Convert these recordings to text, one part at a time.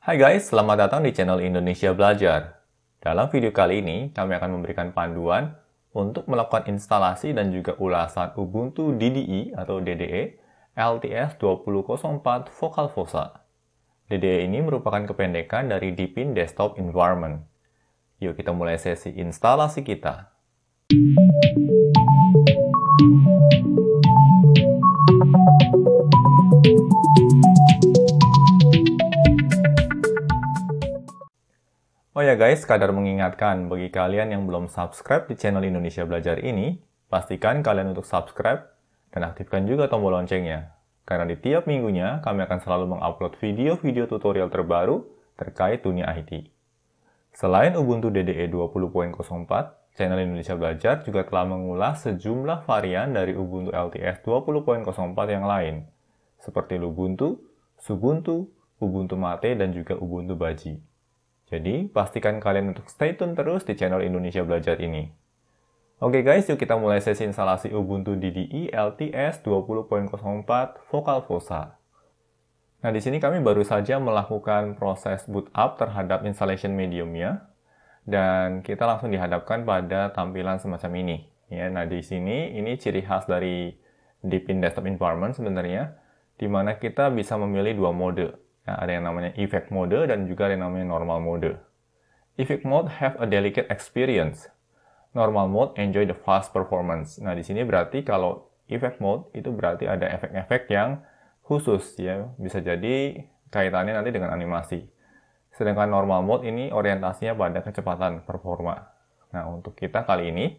Hai guys, selamat datang di channel Indonesia Belajar. Dalam video kali ini, kami akan memberikan panduan untuk melakukan instalasi dan juga ulasan Ubuntu DDE atau DDE LTS 2004 Focal Fossa. DDE ini merupakan kependekan dari Deepin Desktop Environment. Yuk kita mulai sesi instalasi kita. Oh ya guys, sekadar mengingatkan bagi kalian yang belum subscribe di channel Indonesia Belajar ini, pastikan kalian untuk subscribe dan aktifkan juga tombol loncengnya. Karena di tiap minggunya kami akan selalu mengupload video-video tutorial terbaru terkait dunia IT. Selain Ubuntu DDE 20.04, channel Indonesia Belajar juga telah mengulas sejumlah varian dari Ubuntu LTS 20.04 yang lain, seperti Lubuntu, Xubuntu, Ubuntu Mate, dan juga Ubuntu Baji. Jadi, pastikan kalian untuk stay tune terus di channel Indonesia Belajar ini. Oke guys, yuk kita mulai sesi instalasi Ubuntu DDE LTS 20.04 Focal Fossa. Nah, di sini kami baru saja melakukan proses boot up terhadap installation mediumnya, dan kita langsung dihadapkan pada tampilan semacam ini. Ya, nah di sini ini ciri khas dari Deepin Desktop Environment sebenarnya, di mana kita bisa memilih dua mode. Nah, ada yang namanya Effect Mode dan juga ada yang namanya Normal Mode. Effect Mode have a delicate experience. Normal Mode enjoy the fast performance. Nah, di sini berarti kalau Effect Mode itu berarti ada efek-efek yang khusus ya. Bisa jadi kaitannya nanti dengan animasi. Sedangkan Normal Mode ini orientasinya pada kecepatan performa. Nah, untuk kita kali ini,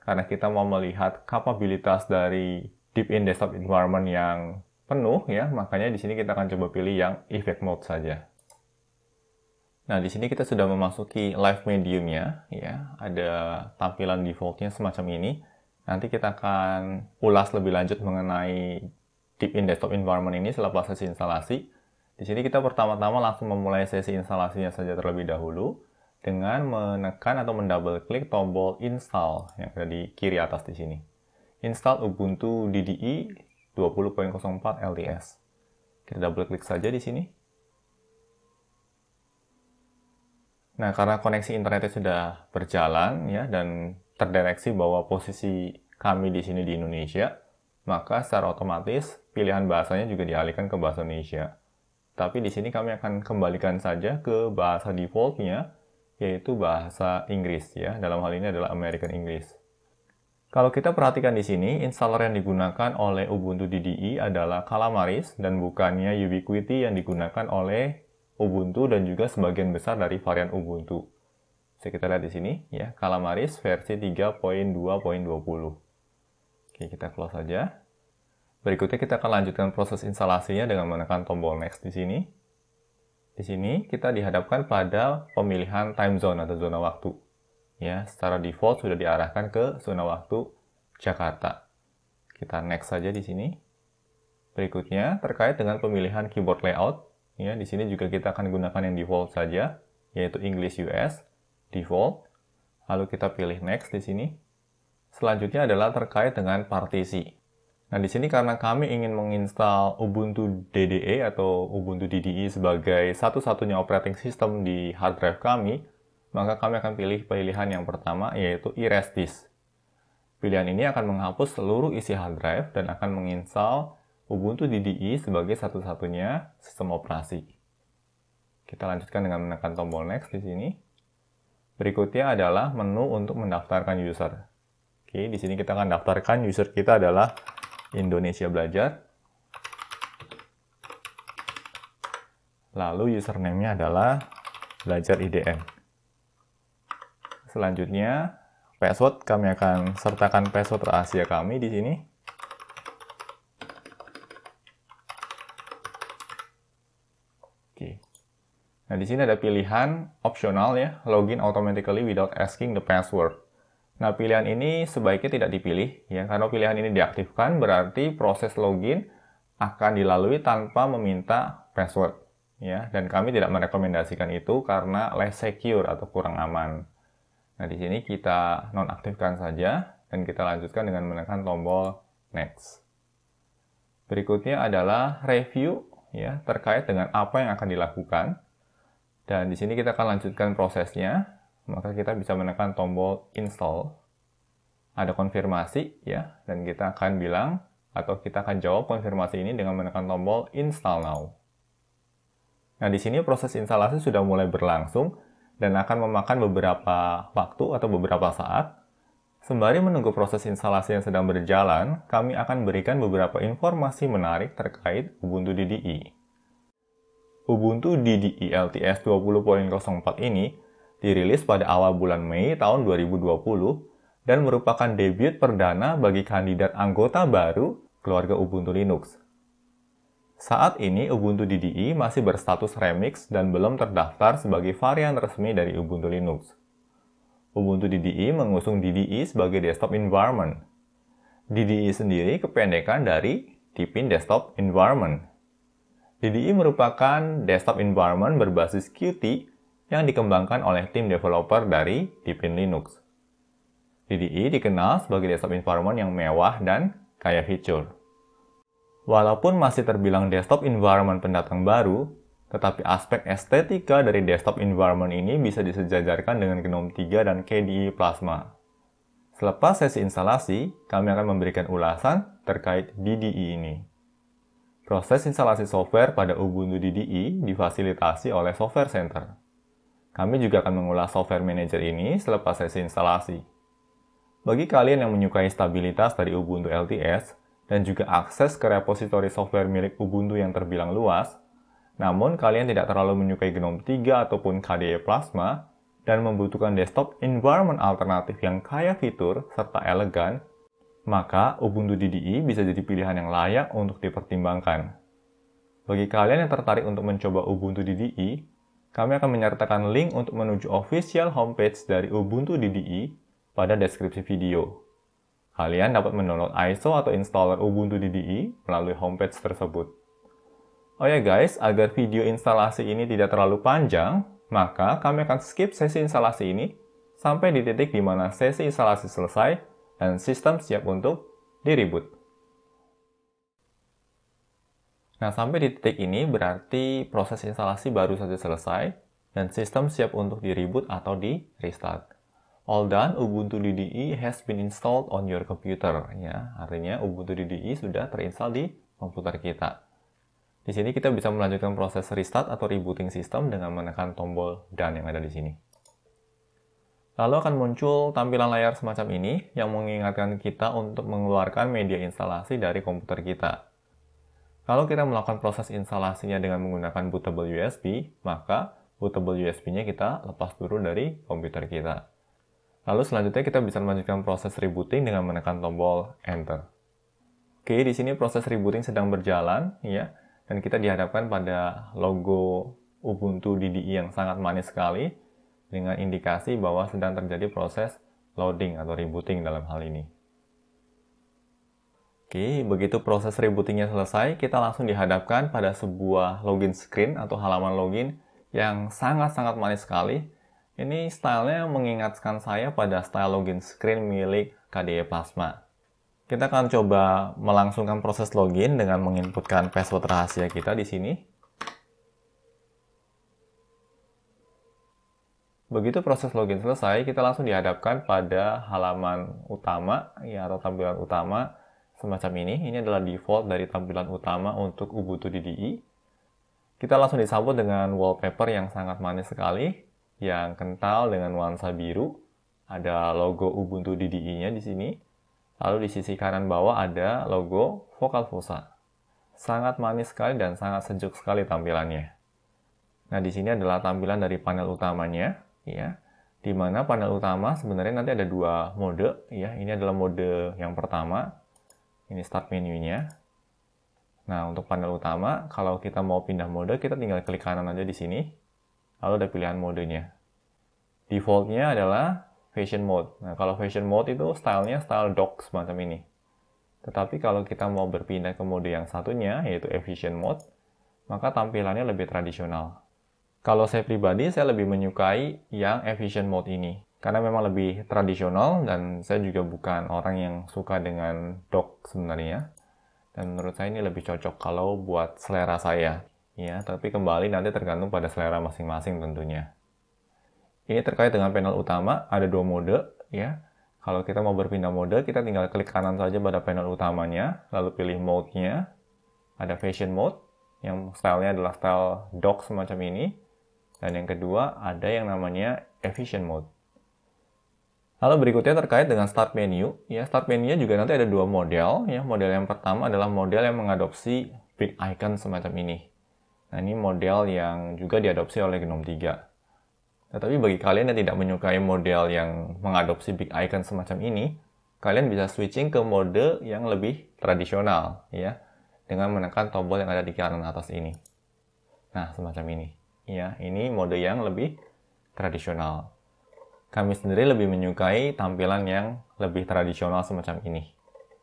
karena kita mau melihat kapabilitas dari Deepin Desktop Environment yang penuh ya, makanya di sini kita akan coba pilih yang Effect Mode saja. Nah, di sini kita sudah memasuki live mediumnya ya, ada tampilan defaultnya semacam ini. Nanti kita akan ulas lebih lanjut mengenai Deepin Desktop Environment ini selepas sesi instalasi. Di sini kita pertama-tama langsung memulai sesi instalasinya saja terlebih dahulu dengan menekan atau mendouble klik tombol install yang ada di kiri atas di sini. Install Ubuntu DDE 20.04 LTS. Kita double klik saja di sini. Nah, karena koneksi internetnya sudah berjalan ya dan terdeteksi bahwa posisi kami di sini di Indonesia, maka secara otomatis pilihan bahasanya juga dialihkan ke bahasa Indonesia. Tapi di sini kami akan kembalikan saja ke bahasa defaultnya, yaitu bahasa Inggris ya. Dalam hal ini adalah American English. Kalau kita perhatikan di sini, installer yang digunakan oleh Ubuntu DDE adalah Calamaris dan bukannya Ubiquiti yang digunakan oleh Ubuntu dan juga sebagian besar dari varian Ubuntu. Bisa kita lihat di sini ya, Calamaris versi 3.2.20. Oke, kita close saja. Berikutnya kita akan lanjutkan proses instalasinya dengan menekan tombol next di sini. Di sini kita dihadapkan pada pemilihan time zone atau zona waktu. Ya, secara default sudah diarahkan ke zona waktu Jakarta. Kita next saja di sini. Berikutnya terkait dengan pemilihan keyboard layout, ya di sini juga kita akan gunakan yang default saja, yaitu English US default. Lalu kita pilih next di sini. Selanjutnya adalah terkait dengan partisi. Nah, di sini karena kami ingin menginstal Ubuntu DDE atau Ubuntu DDE sebagai satu-satunya operating system di hard drive kami, maka kami akan pilih pilihan yang pertama, yaitu Erase Disk. Pilihan ini akan menghapus seluruh isi hard drive dan akan menginstal Ubuntu DDE sebagai satu-satunya sistem operasi. Kita lanjutkan dengan menekan tombol next di sini. Berikutnya adalah menu untuk mendaftarkan user. Oke, di sini kita akan daftarkan user kita adalah Indonesia Belajar. Lalu username-nya adalah Belajar IDN. Selanjutnya, password kami akan sertakan password rahasia kami di sini. Oke. Nah, di sini ada pilihan opsional ya, login automatically without asking the password. Nah, pilihan ini sebaiknya tidak dipilih ya, karena pilihan ini diaktifkan berarti proses login akan dilalui tanpa meminta password ya, dan kami tidak merekomendasikan itu karena less secure atau kurang aman. Nah, di sini kita nonaktifkan saja dan kita lanjutkan dengan menekan tombol next. Berikutnya adalah review ya, terkait dengan apa yang akan dilakukan. Dan di sini kita akan lanjutkan prosesnya, maka kita bisa menekan tombol install. Ada konfirmasi ya, dan kita akan bilang atau kita akan jawab konfirmasi ini dengan menekan tombol install now. Nah, di sini proses instalasi sudah mulai berlangsung dan akan memakan beberapa waktu atau beberapa saat. Sembari menunggu proses instalasi yang sedang berjalan, kami akan berikan beberapa informasi menarik terkait Ubuntu DDI. Ubuntu DDI LTS 20.04 ini dirilis pada awal bulan Mei tahun 2020 dan merupakan debut perdana bagi kandidat anggota baru keluarga Ubuntu Linux. Saat ini Ubuntu DDI masih berstatus remix dan belum terdaftar sebagai varian resmi dari Ubuntu Linux. Ubuntu DDI mengusung DDI sebagai desktop environment. DDI sendiri kependekan dari Deepin Desktop Environment. DDI merupakan desktop environment berbasis Qt yang dikembangkan oleh tim developer dari Deepin Linux. DDI dikenal sebagai desktop environment yang mewah dan kaya fitur. Walaupun masih terbilang desktop environment pendatang baru, tetapi aspek estetika dari desktop environment ini bisa disejajarkan dengan GNOME 3 dan KDE Plasma. Selepas sesi instalasi, kami akan memberikan ulasan terkait DDI ini. Proses instalasi software pada Ubuntu DDI difasilitasi oleh Software Center. Kami juga akan mengulas software manager ini selepas sesi instalasi. Bagi kalian yang menyukai stabilitas dari Ubuntu LTS dan juga akses ke repositori software milik Ubuntu yang terbilang luas, namun kalian tidak terlalu menyukai GNOME 3 ataupun KDE Plasma dan membutuhkan desktop environment alternatif yang kaya fitur serta elegan, maka Ubuntu DDI bisa jadi pilihan yang layak untuk dipertimbangkan. Bagi kalian yang tertarik untuk mencoba Ubuntu DDI, kami akan menyertakan link untuk menuju official homepage dari Ubuntu DDI pada deskripsi video. Kalian dapat mendownload ISO atau installer Ubuntu DDI melalui homepage tersebut. Oh ya guys, agar video instalasi ini tidak terlalu panjang, maka kami akan skip sesi instalasi ini sampai di titik di mana sesi instalasi selesai dan sistem siap untuk di-reboot. Nah, sampai di titik ini berarti proses instalasi baru saja selesai dan sistem siap untuk di-reboot atau di-restart. All done, Ubuntu DDI has been installed on your computer. Ya, artinya Ubuntu DDI sudah terinstall di komputer kita. Di sini kita bisa melanjutkan proses restart atau rebooting sistem dengan menekan tombol done yang ada di sini. Lalu akan muncul tampilan layar semacam ini yang mengingatkan kita untuk mengeluarkan media instalasi dari komputer kita. Kalau kita melakukan proses instalasinya dengan menggunakan bootable USB, maka bootable USB-nya kita lepas dulu dari komputer kita. Lalu selanjutnya kita bisa melanjutkan proses rebooting dengan menekan tombol Enter. Oke, di sini proses rebooting sedang berjalan, ya, dan kita dihadapkan pada logo Ubuntu DDI yang sangat manis sekali, dengan indikasi bahwa sedang terjadi proses loading atau rebooting dalam hal ini. Oke, begitu proses rebootingnya selesai, kita langsung dihadapkan pada sebuah login screen atau halaman login yang sangat-sangat manis sekali. Ini stylenya mengingatkan saya pada style login screen milik KDE Plasma. Kita akan coba melangsungkan proses login dengan menginputkan password rahasia kita di sini. Begitu proses login selesai, kita langsung dihadapkan pada halaman utama ya, atau tampilan utama semacam ini. Ini adalah default dari tampilan utama untuk Ubuntu DDI. Kita langsung disambut dengan wallpaper yang sangat manis sekali, yang kental dengan nuansa biru. Ada logo Ubuntu DDI-nya di sini. Lalu di sisi kanan bawah ada logo Vocalfossa. Sangat manis sekali dan sangat sejuk sekali tampilannya. Nah, di sini adalah tampilan dari panel utamanya. Ya, di mana panel utama sebenarnya nanti ada dua mode, ya. Ini adalah mode yang pertama, ini start menunya. Nah, untuk panel utama, kalau kita mau pindah mode, kita tinggal klik kanan aja di sini, lalu ada pilihan modenya. Defaultnya adalah Fashion Mode. Nah, kalau Fashion Mode itu stylenya style dock semacam ini. Tetapi kalau kita mau berpindah ke mode yang satunya, yaitu Efficient Mode, maka tampilannya lebih tradisional. Kalau saya pribadi, saya lebih menyukai yang Efficient Mode ini. Karena memang lebih tradisional, dan saya juga bukan orang yang suka dengan dock sebenarnya. Dan menurut saya ini lebih cocok kalau buat selera saya. ya, tapi kembali nanti tergantung pada selera masing-masing tentunya. Ini terkait dengan panel utama, ada 2 mode, ya. Kalau kita mau berpindah mode, kita tinggal klik kanan saja pada panel utamanya, lalu pilih mode-nya. Ada fashion mode, yang stylenya adalah style dock semacam ini. Dan yang kedua, ada yang namanya efficient mode. Lalu berikutnya terkait dengan start menu, ya. Start menu-nya juga nanti ada 2 model, ya. Model yang pertama adalah model yang mengadopsi big icon semacam ini. Nah, ini model yang juga diadopsi oleh GNOME 3. Tetapi bagi kalian yang tidak menyukai model yang mengadopsi big icon semacam ini, kalian bisa switching ke mode yang lebih tradisional, ya, dengan menekan tombol yang ada di kanan atas ini. Nah, semacam ini. Ya, ini mode yang lebih tradisional. Kami sendiri lebih menyukai tampilan yang lebih tradisional semacam ini,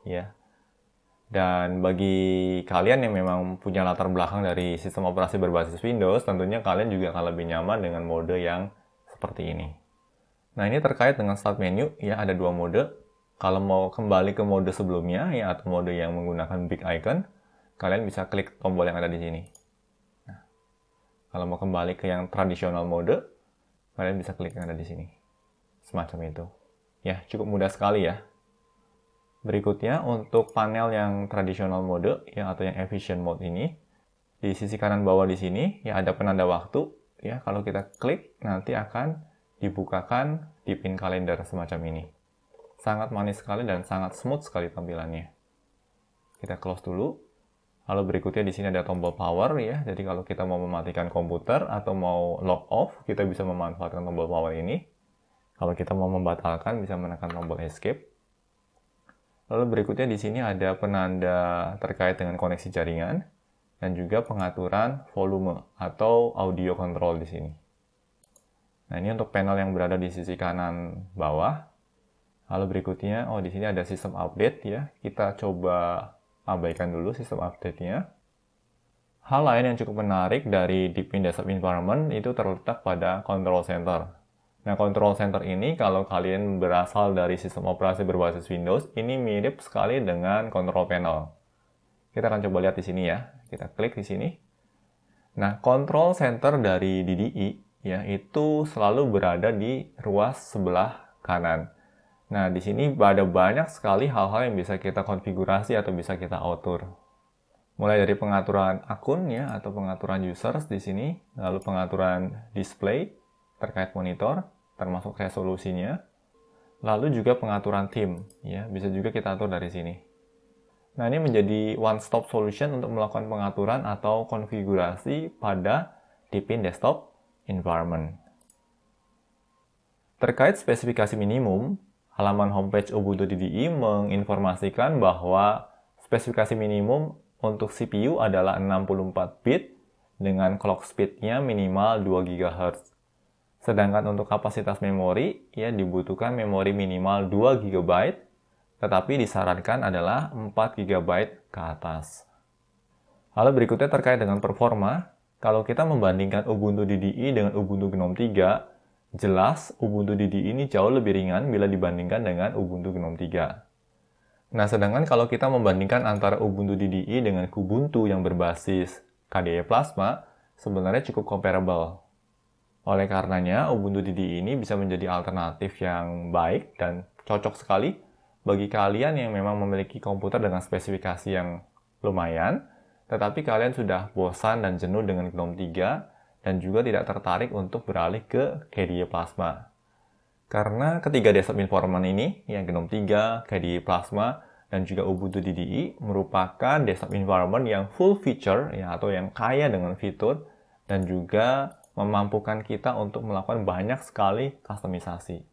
ya. Dan bagi kalian yang memang punya latar belakang dari sistem operasi berbasis Windows, tentunya kalian juga akan lebih nyaman dengan mode yang seperti ini. Nah, ini terkait dengan start menu, ya, ada 2 mode. Kalau mau kembali ke mode sebelumnya, ya, atau mode yang menggunakan big icon, kalian bisa klik tombol yang ada di sini. Nah, kalau mau kembali ke yang tradisional mode, kalian bisa klik yang ada di sini. Semacam itu. Ya, cukup mudah sekali ya. Berikutnya, untuk panel yang tradisional mode, ya, atau yang efficient mode ini, di sisi kanan bawah di sini, ya, ada penanda waktu. Ya, kalau kita klik, nanti akan dibukakan di pin kalender semacam ini. Sangat manis sekali dan sangat smooth sekali tampilannya. Kita close dulu. Lalu berikutnya di sini ada tombol power, ya. Jadi kalau kita mau mematikan komputer atau mau log off, kita bisa memanfaatkan tombol power ini. Kalau kita mau membatalkan, bisa menekan tombol escape. Lalu berikutnya di sini ada penanda terkait dengan koneksi jaringan dan juga pengaturan volume atau audio control di sini. Nah, ini untuk panel yang berada di sisi kanan bawah. Lalu berikutnya, di sini ada sistem update ya. Kita coba abaikan dulu sistem update-nya. Hal lain yang cukup menarik dari Deepin Desktop Environment itu terletak pada control center. Nah, control center ini kalau kalian berasal dari sistem operasi berbasis Windows, ini mirip sekali dengan control panel. Kita akan coba lihat di sini ya. Kita klik di sini. Nah, control center dari DDI ya itu selalu berada di ruas sebelah kanan. Nah, di sini ada banyak sekali hal-hal yang bisa kita konfigurasi atau bisa kita atur. Mulai dari pengaturan akun ya atau pengaturan users di sini, lalu pengaturan display terkait monitor, termasuk resolusinya, lalu juga pengaturan theme, ya, bisa juga kita atur dari sini. Nah, ini menjadi one-stop solution untuk melakukan pengaturan atau konfigurasi pada Deepin Desktop Environment. Terkait spesifikasi minimum, halaman homepage Ubuntu DDI menginformasikan bahwa spesifikasi minimum untuk CPU adalah 64 bit dengan clock speed-nya minimal 2 GHz. Sedangkan untuk kapasitas memori, ya dibutuhkan memori minimal 2 GB, tetapi disarankan adalah 4 GB ke atas. Lalu berikutnya terkait dengan performa, kalau kita membandingkan Ubuntu DDI dengan Ubuntu GNOME 3, jelas Ubuntu DDI ini jauh lebih ringan bila dibandingkan dengan Ubuntu GNOME 3. Nah, sedangkan kalau kita membandingkan antara Ubuntu DDI dengan Kubuntu yang berbasis KDE Plasma, sebenarnya cukup comparable. Oleh karenanya, Ubuntu DDI ini bisa menjadi alternatif yang baik dan cocok sekali bagi kalian yang memang memiliki komputer dengan spesifikasi yang lumayan, tetapi kalian sudah bosan dan jenuh dengan GNOME 3 dan juga tidak tertarik untuk beralih ke KDE Plasma. Karena ketiga desktop environment ini, yang GNOME 3, KDE Plasma, dan juga Ubuntu DDI merupakan desktop environment yang full feature ya, atau yang kaya dengan fitur dan juga memampukan kita untuk melakukan banyak sekali kustomisasi.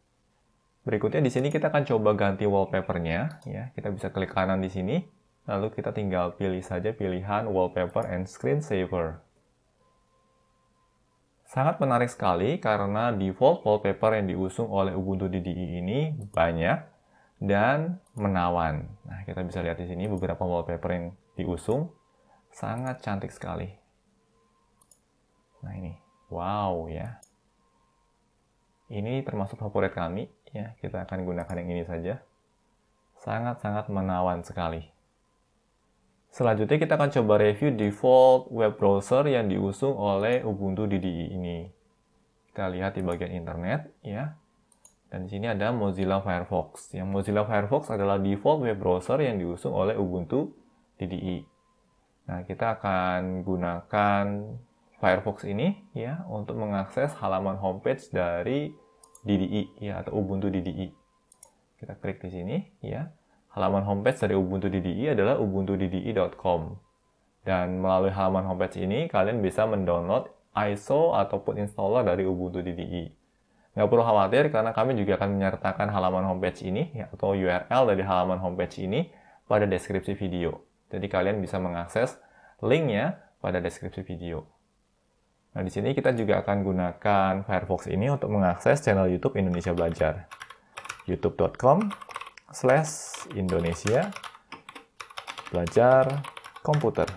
Berikutnya di sini kita akan coba ganti wallpaper-nya ya. Kita bisa klik kanan di sini, lalu kita tinggal pilih saja pilihan wallpaper and screensaver. Sangat menarik sekali karena default wallpaper yang diusung oleh Ubuntu DDI ini banyak dan menawan. Nah, kita bisa lihat di sini beberapa wallpaper yang diusung sangat cantik sekali. Nah, ini. Wow ya. Ini termasuk favorit kami ya. Kita akan gunakan yang ini saja. Sangat-sangat menawan sekali. Selanjutnya kita akan coba review default web browser yang diusung oleh Ubuntu DDI ini. Kita lihat di bagian internet ya. Dan di sini ada Mozilla Firefox. Yang Mozilla Firefox adalah default web browser yang diusung oleh Ubuntu DDI. Nah, kita akan gunakan Firefox ini ya untuk mengakses halaman homepage dari DDI ya atau Ubuntu DDI. Kita klik di sini ya. Halaman homepage dari Ubuntu DDI adalah ubuntuddi.com. Dan melalui halaman homepage ini kalian bisa mendownload ISO ataupun installer dari Ubuntu DDI. Nggak perlu khawatir karena kami juga akan menyertakan halaman homepage ini ya, atau URL dari halaman homepage ini pada deskripsi video. Jadi kalian bisa mengakses linknya pada deskripsi video. Nah, di sini kita juga akan gunakan Firefox ini untuk mengakses channel YouTube Indonesia Belajar. youtube.com/Indonesia Belajar Komputer.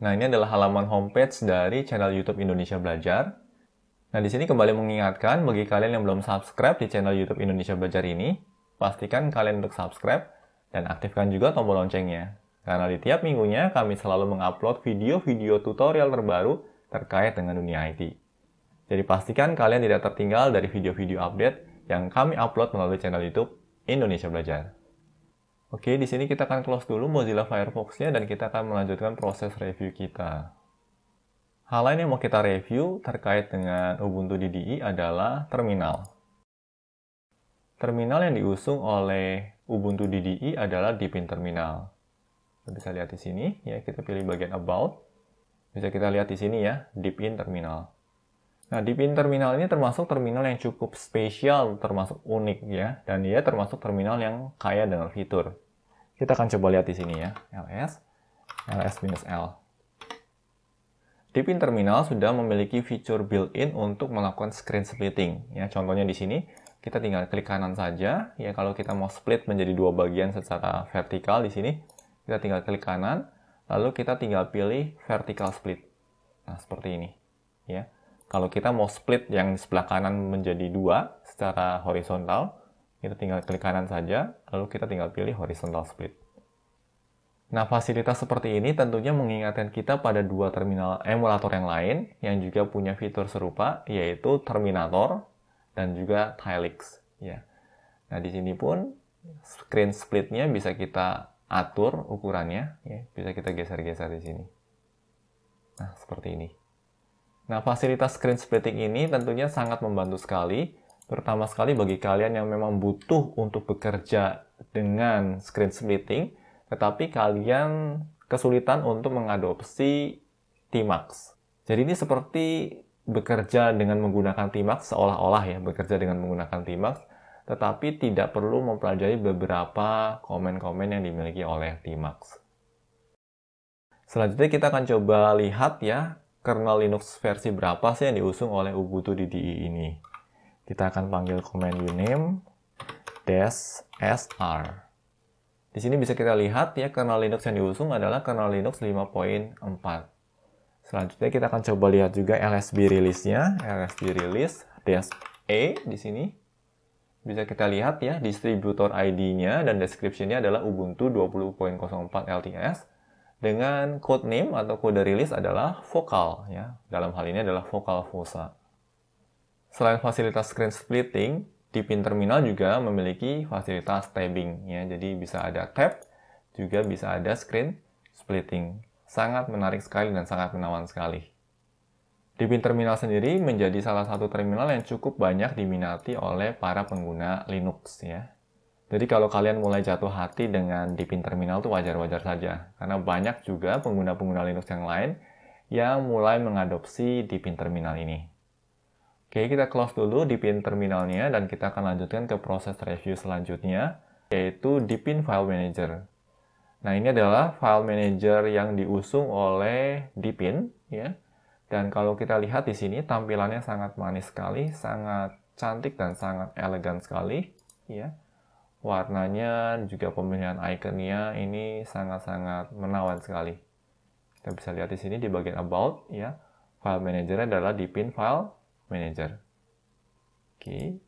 Nah, ini adalah halaman homepage dari channel YouTube Indonesia Belajar. Nah, di sini kembali mengingatkan bagi kalian yang belum subscribe di channel YouTube Indonesia Belajar ini, pastikan kalian untuk subscribe dan aktifkan juga tombol loncengnya. Karena di tiap minggunya kami selalu mengupload video-video tutorial terbaru terkait dengan dunia IT. Jadi pastikan kalian tidak tertinggal dari video-video update yang kami upload melalui channel YouTube Indonesia Belajar. Oke, di sini kita akan close dulu Mozilla Firefox-nya dan kita akan melanjutkan proses review kita. Hal lain yang mau kita review terkait dengan Ubuntu DDI adalah terminal. Terminal yang diusung oleh Ubuntu DDI adalah Deepin Terminal. Kita bisa lihat di sini, ya kita pilih bagian About. Bisa kita lihat di sini ya, Deepin Terminal. Nah, Deepin Terminal ini termasuk terminal yang cukup spesial, termasuk unik ya, dan dia termasuk terminal yang kaya dengan fitur. Kita akan coba lihat di sini ya, ls-l. Deepin Terminal sudah memiliki fitur built-in untuk melakukan screen splitting. Ya, contohnya di sini kita tinggal klik kanan saja. Ya, kalau kita mau split menjadi dua bagian secara vertikal di sini, kita tinggal klik kanan, lalu kita tinggal pilih vertical split. Nah, seperti ini. Ya, kalau kita mau split yang di sebelah kanan menjadi dua secara horizontal, kita tinggal klik kanan saja, lalu kita tinggal pilih horizontal split. Nah, fasilitas seperti ini tentunya mengingatkan kita pada dua terminal emulator yang lain yang juga punya fitur serupa, yaitu Terminator dan juga Tilix. Ya. Nah, di sini pun screen splitnya bisa kita atur ukurannya, ya. Bisa kita geser-geser di sini. Nah, seperti ini. Nah, fasilitas screen splitting ini tentunya sangat membantu sekali, terutama sekali bagi kalian yang memang butuh untuk bekerja dengan screen splitting, tetapi kalian kesulitan untuk mengadopsi Tmax. Jadi ini seperti bekerja dengan menggunakan Tmax, seolah-olah ya bekerja dengan menggunakan Tmax, tetapi tidak perlu mempelajari beberapa komen-komen yang dimiliki oleh Tmax. Selanjutnya kita akan coba lihat ya, kernel Linux versi berapa sih yang diusung oleh Ubuntu DDI ini. Kita akan panggil command uname -sr. Di sini bisa kita lihat ya, kernel Linux yang diusung adalah kernel Linux 5.4. Selanjutnya kita akan coba lihat juga LSB release-nya, LSB release -e di sini. Bisa kita lihat ya, distributor ID-nya dan description-nya adalah Ubuntu 20.04 LTS dengan code name atau kode rilis adalah Vocal ya. Dalam hal ini adalah Vocal Fossa. Selain fasilitas screen splitting, Deepin Terminal juga memiliki fasilitas tabbing ya. Jadi bisa ada tab, juga bisa ada screen splitting. Sangat menarik sekali dan sangat menawan sekali. Deepin Terminal sendiri menjadi salah satu terminal yang cukup banyak diminati oleh para pengguna Linux ya. Jadi kalau kalian mulai jatuh hati dengan Deepin Terminal itu wajar-wajar saja. Karena banyak juga pengguna-pengguna Linux yang lain yang mulai mengadopsi Deepin Terminal ini. Oke, kita close dulu Deepin Terminalnya dan kita akan lanjutkan ke proses review selanjutnya, yaitu Deepin File Manager. Nah, ini adalah file manager yang diusung oleh Deepin ya. Dan kalau kita lihat di sini tampilannya sangat manis sekali, sangat cantik dan sangat elegan sekali ya. Warnanya juga pemilihan ikonnya ini sangat-sangat menawan sekali. Kita bisa lihat di sini di bagian about ya. File manager adalah Deepin File Manager. Oke.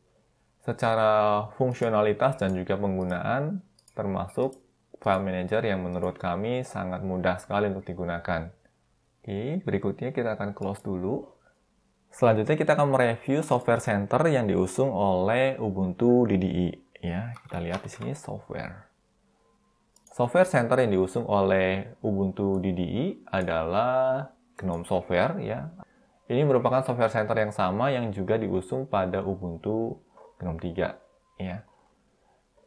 Secara fungsionalitas dan juga penggunaan termasuk file manager yang menurut kami sangat mudah sekali untuk digunakan. Oke, berikutnya kita akan close dulu. Selanjutnya kita akan mereview software center yang diusung oleh Ubuntu DDI. Ya, kita lihat di sini software. Software center yang diusung oleh Ubuntu DDI adalah GNOME Software. Ya, ini merupakan software center yang sama yang juga diusung pada Ubuntu GNOME 3. Ya.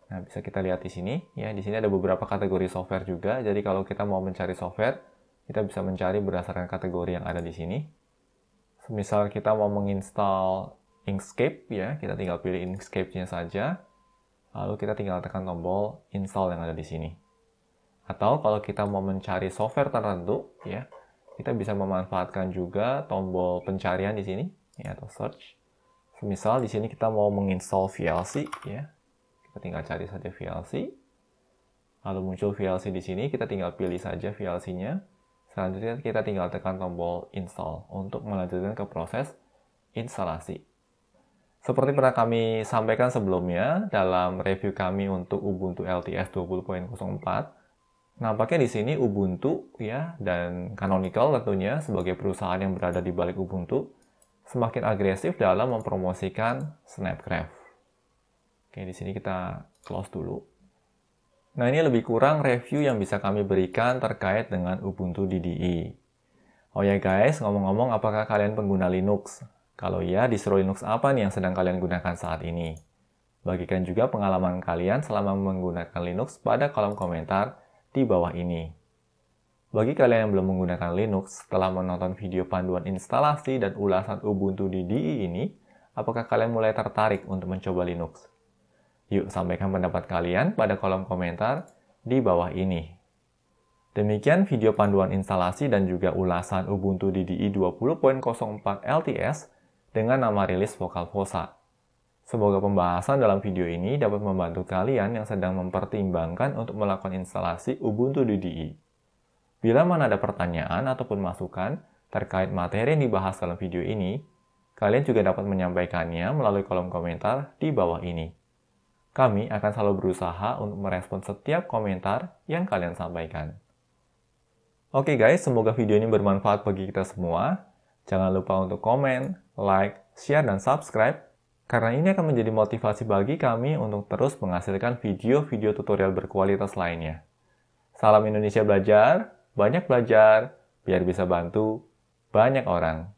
Nah, bisa kita lihat di sini. Ya, di sini ada beberapa kategori software juga. Jadi kalau kita mau mencari software, kita bisa mencari berdasarkan kategori yang ada di sini. Misal kita mau menginstal Inkscape, ya, kita tinggal pilih Inkscape-nya saja. Lalu kita tinggal tekan tombol install yang ada di sini. Atau kalau kita mau mencari software tertentu, ya, kita bisa memanfaatkan juga tombol pencarian di sini, ya, atau search. Misal di sini kita mau menginstal VLC, ya, kita tinggal cari saja VLC. Lalu muncul VLC di sini, kita tinggal pilih saja VLC-nya. Selanjutnya kita tinggal tekan tombol install untuk melanjutkan ke proses instalasi. Seperti pernah kami sampaikan sebelumnya dalam review kami untuk Ubuntu LTS 20.04, nampaknya di sini Ubuntu, ya, dan Canonical tentunya sebagai perusahaan yang berada di balik Ubuntu semakin agresif dalam mempromosikan Snapcraft. Oke, di sini kita close dulu. Nah, ini lebih kurang review yang bisa kami berikan terkait dengan Ubuntu DDI. Oh ya guys, ngomong-ngomong, apakah kalian pengguna Linux? Kalau iya, distro Linux apa nih yang sedang kalian gunakan saat ini? Bagikan juga pengalaman kalian selama menggunakan Linux pada kolom komentar di bawah ini. Bagi kalian yang belum menggunakan Linux, setelah menonton video panduan instalasi dan ulasan Ubuntu DDI ini, apakah kalian mulai tertarik untuk mencoba Linux? Yuk, sampaikan pendapat kalian pada kolom komentar di bawah ini. Demikian video panduan instalasi dan juga ulasan Ubuntu DDI 20.04 LTS dengan nama rilis VocalFossa. Semoga pembahasan dalam video ini dapat membantu kalian yang sedang mempertimbangkan untuk melakukan instalasi Ubuntu DDI. Bila mana ada pertanyaan ataupun masukan terkait materi yang dibahas dalam video ini, kalian juga dapat menyampaikannya melalui kolom komentar di bawah ini. Kami akan selalu berusaha untuk merespon setiap komentar yang kalian sampaikan. Oke guys, semoga video ini bermanfaat bagi kita semua. Jangan lupa untuk komen, like, share, dan subscribe, karena ini akan menjadi motivasi bagi kami untuk terus menghasilkan video-video tutorial berkualitas lainnya. Salam Indonesia Belajar, banyak belajar, biar bisa bantu banyak orang.